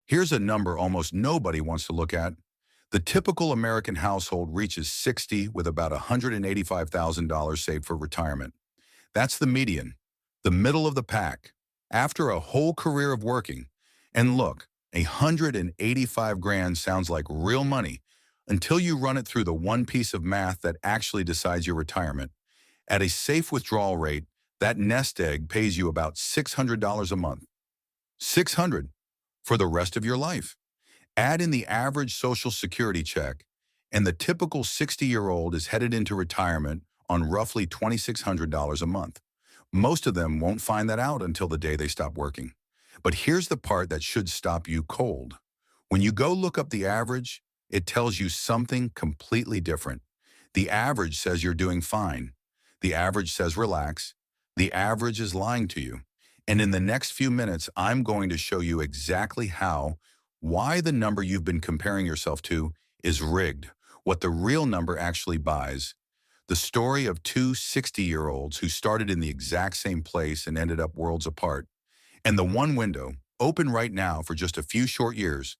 Here's a number almost nobody wants to look at. The typical American household reaches 60 with about $185,000 saved for retirement. That's the median, the middle of the pack, after a whole career of working. And look, 185 grand sounds like real money until you run it through the one piece of math that actually decides your retirement. At a safe withdrawal rate, that nest egg pays you about $600 a month. 600 for the rest of your life. Add in the average Social Security check, and the typical 60-year-old is headed into retirement on roughly $2,600 a month. Most of them won't find that out until the day they stop working. But here's the part that should stop you cold. When you go look up the average, it tells you something completely different. The average says you're doing fine. The average says relax. The average is lying to you. And in the next few minutes, I'm going to show you exactly why the number you've been comparing yourself to is rigged, what the real number actually buys. The story of two 60-year-olds who started in the exact same place and ended up worlds apart. And the one window, open right now for just a few short years,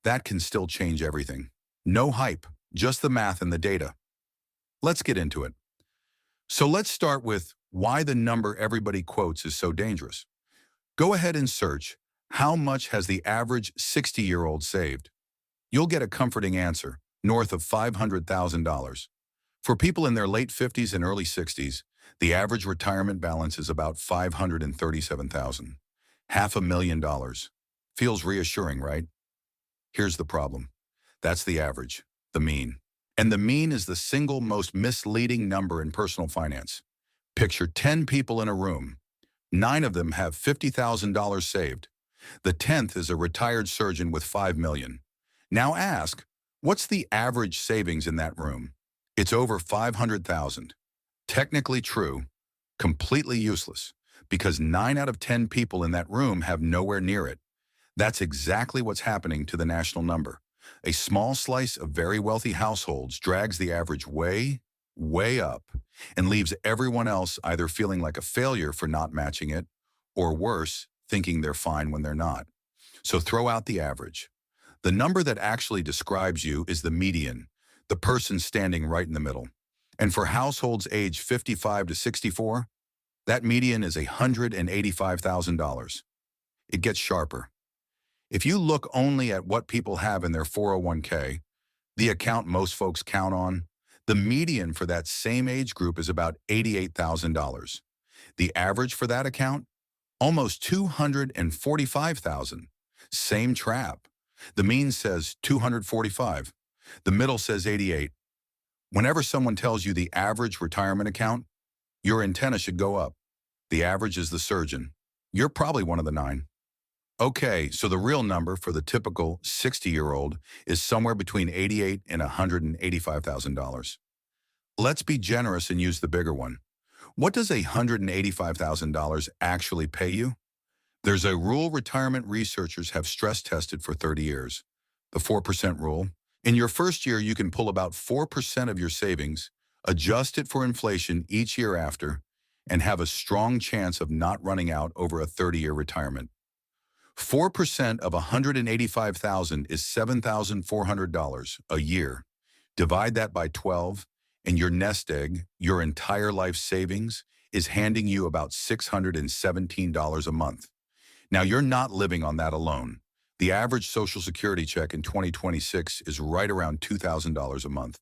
that can still change everything. No hype, just the math and the data. Let's get into it. So let's start with why the number everybody quotes is so dangerous. Go ahead and search, how much has the average 60-year-old saved? You'll get a comforting answer, north of $500,000. For people in their late 50s and early 60s, the average retirement balance is about $537,000. $500,000. Feels reassuring, right? Here's the problem. That's the average, the mean. And the mean is the single most misleading number in personal finance. Picture 10 people in a room. 9 of them have $50,000 saved. The 10th is a retired surgeon with $5 million. Now ask, what's the average savings in that room? It's over $500,000. Technically true, completely useless, because 9 out of 10 people in that room have nowhere near it. That's exactly what's happening to the national number. A small slice of very wealthy households drags the average way, way up, and leaves everyone else either feeling like a failure for not matching it, or worse, thinking they're fine when they're not. So throw out the average. The number that actually describes you is the median, the person standing right in the middle. And for households aged 55 to 64, that median is $185,000. It gets sharper. If you look only at what people have in their 401k, the account most folks count on, the median for that same age group is about $88,000. The average for that account? Almost $245,000. Same trap. The mean says 245. The middle says 88. Whenever someone tells you the average retirement account, your antenna should go up. The average is the surgeon. You're probably one of the 9. Okay, so the real number for the typical 60-year-old is somewhere between $88,000 and $185,000. Let's be generous and use the bigger one. What does $185,000 actually pay you? There's a rule retirement researchers have stress tested for 30 years, the 4% rule. In your first year, you can pull about 4% of your savings, adjust it for inflation each year after, and have a strong chance of not running out over a 30-year retirement. 4% of $185,000 is $7,400 a year. Divide that by 12, and your nest egg, your entire life savings, is handing you about $617 a month. Now, you're not living on that alone. The average Social Security check in 2026 is right around $2,000 a month.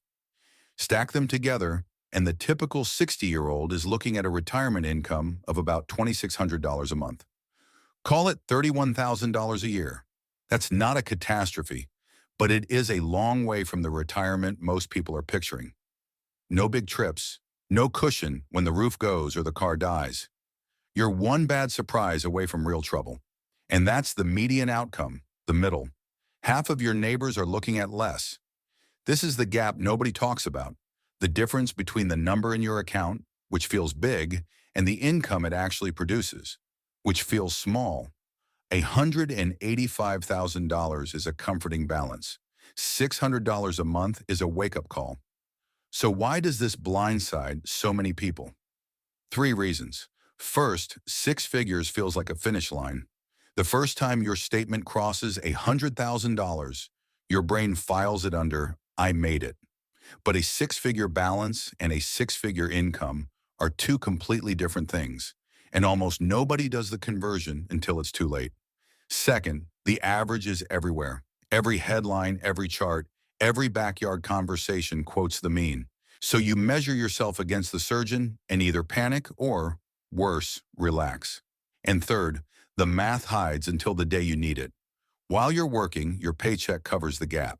Stack them together, and the typical 60-year-old is looking at a retirement income of about $2,600 a month. Call it $31,000 a year. That's not a catastrophe, but it is a long way from the retirement most people are picturing. No big trips, no cushion when the roof goes or the car dies. You're one bad surprise away from real trouble. And that's the median outcome, the middle. Half of your neighbors are looking at less. This is the gap nobody talks about, the difference between the number in your account, which feels big, and the income it actually produces, which feels small. $185,000 is a comforting balance. $600 a month is a wake-up call. So why does this blindside so many people? 3 reasons. First, 6 figures feels like a finish line. The first time your statement crosses $100,000, your brain files it under, I made it. But a six-figure balance and a six-figure income are two completely different things, and almost nobody does the conversion until it's too late. Second, the average is everywhere. Every headline, every chart, every backyard conversation quotes the mean. So you measure yourself against the surgeon and either panic or, worse, relax. And third, the math hides until the day you need it. While you're working, your paycheck covers the gap.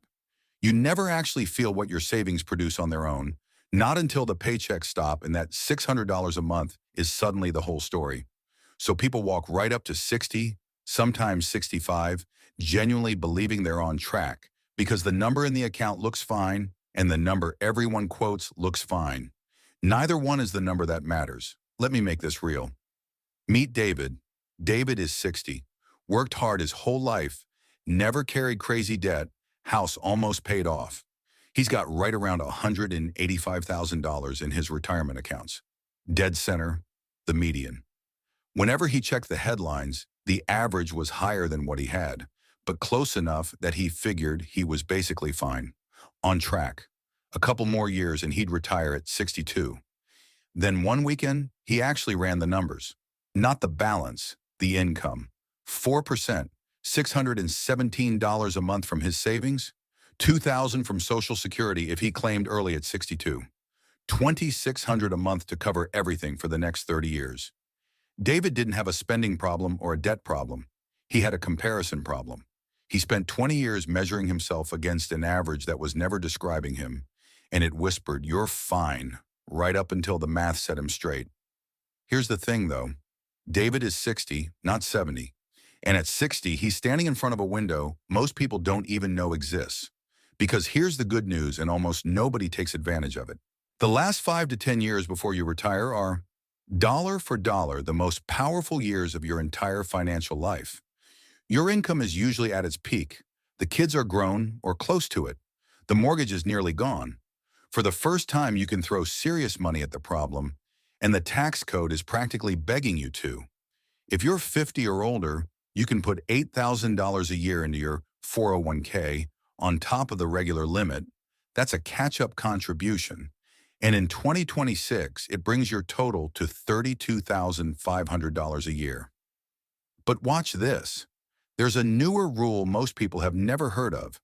You never actually feel what your savings produce on their own, not until the paychecks stop and that $600 a month is suddenly the whole story. So people walk right up to 60, sometimes 65, genuinely believing they're on track because the number in the account looks fine and the number everyone quotes looks fine. Neither one is the number that matters. Let me make this real. Meet David. David is 60, worked hard his whole life, never carried crazy debt, house almost paid off. He's got right around $185,000 in his retirement accounts. Dead center, the median. Whenever he checked the headlines, the average was higher than what he had, but close enough that he figured he was basically fine. On track. A couple more years and he'd retire at 62. Then one weekend, he actually ran the numbers. Not the balance, the income. 4%, $617 a month from his savings, $2,000 from Social Security if he claimed early at 62, $2,600 a month to cover everything for the next 30 years. David didn't have a spending problem or a debt problem. He had a comparison problem. He spent 20 years measuring himself against an average that was never describing him, and it whispered, "You're fine," right up until the math set him straight. Here's the thing, though. David is 60, not 70. And at 60, he's standing in front of a window most people don't even know exists. Because here's the good news, and almost nobody takes advantage of it. The last 5 to 10 years before you retire are, dollar for dollar, the most powerful years of your entire financial life. Your income is usually at its peak. The kids are grown or close to it. The mortgage is nearly gone. For the first time, you can throw serious money at the problem, and the tax code is practically begging you to. If you're 50 or older, you can put $8,000 a year into your 401k on top of the regular limit. That's a catch-up contribution. And in 2026, it brings your total to $32,500 a year. But watch this. There's a newer rule most people have never heard of.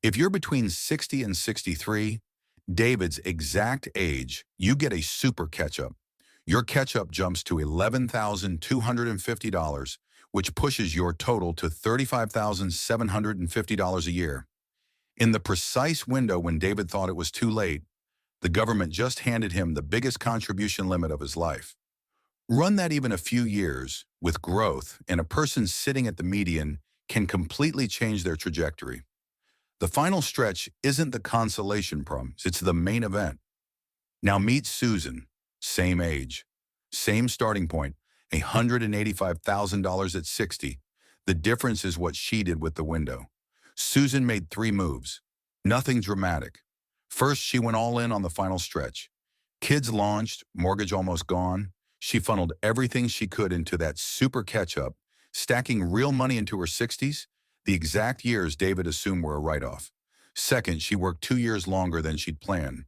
If you're between 60 and 63, David's exact age, you get a super catch-up. Your catch-up jumps to $11,250, which pushes your total to $35,750 a year. In the precise window when David thought it was too late, the government just handed him the biggest contribution limit of his life. Run that even a few years, with growth, and a person sitting at the median can completely change their trajectory. The final stretch isn't the consolation prize, it's the main event. Now meet Susan, same age, same starting point, $185,000 at 60. The difference is what she did with the window. Susan made 3 moves. Nothing dramatic. First, she went all in on the final stretch. Kids launched, mortgage almost gone. She funneled everything she could into that super catch-up, stacking real money into her 60s, the exact years David assumed were a write-off. Second, she worked 2 years longer than she'd planned.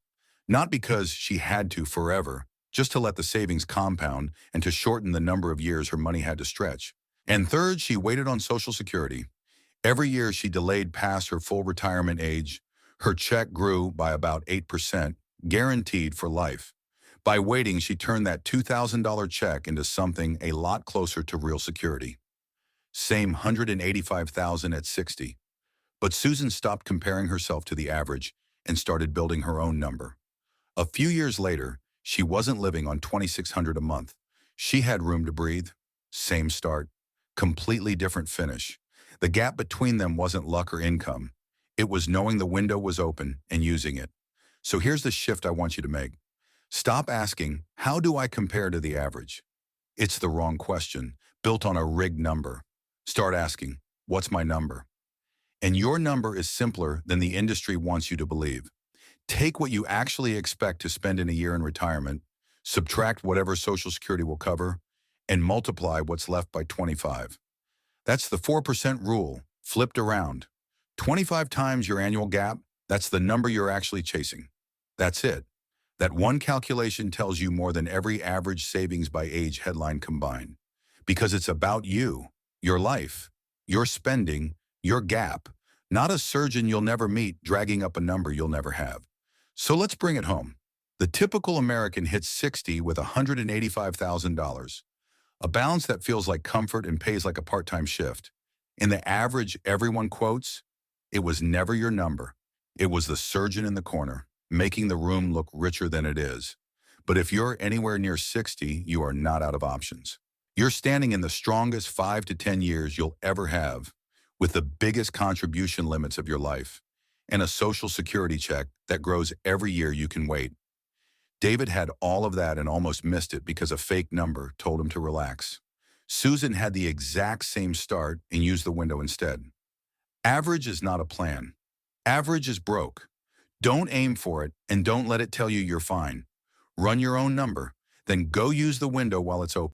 Not because she had to forever, just to let the savings compound and to shorten the number of years her money had to stretch. And third, she waited on Social Security. Every year she delayed past her full retirement age, her check grew by about 8%, guaranteed for life. By waiting, she turned that $2,000 check into something a lot closer to real security. Same $185,000 at 60. But Susan stopped comparing herself to the average and started building her own number. A few years later, she wasn't living on $2,600 a month. She had room to breathe. Same start. Completely different finish. The gap between them wasn't luck or income. It was knowing the window was open and using it. So here's the shift I want you to make. Stop asking, how do I compare to the average? It's the wrong question, built on a rigged number. Start asking, what's my number? And your number is simpler than the industry wants you to believe. Take what you actually expect to spend in a year in retirement, subtract whatever Social Security will cover, and multiply what's left by 25. That's the 4% rule, flipped around. 25 times your annual gap, that's the number you're actually chasing. That's it. That one calculation tells you more than every average savings by age headline combined. Because it's about you, your life, your spending, your gap, not a surgeon you'll never meet dragging up a number you'll never have. So let's bring it home. The typical American hits 60 with $185,000, a balance that feels like comfort and pays like a part-time shift. In the average everyone quotes, it was never your number. It was the surgeon in the corner, making the room look richer than it is. But if you're anywhere near 60, you are not out of options. You're standing in the strongest 5 to 10 years you'll ever have, with the biggest contribution limits of your life, and a social security check that grows every year you can wait. David had all of that and almost missed it because a fake number told him to relax. Susan had the exact same start and used the window instead. Average is not a plan. Average is broke. Don't aim for it and don't let it tell you you're fine. Run your own number, then go use the window while it's open.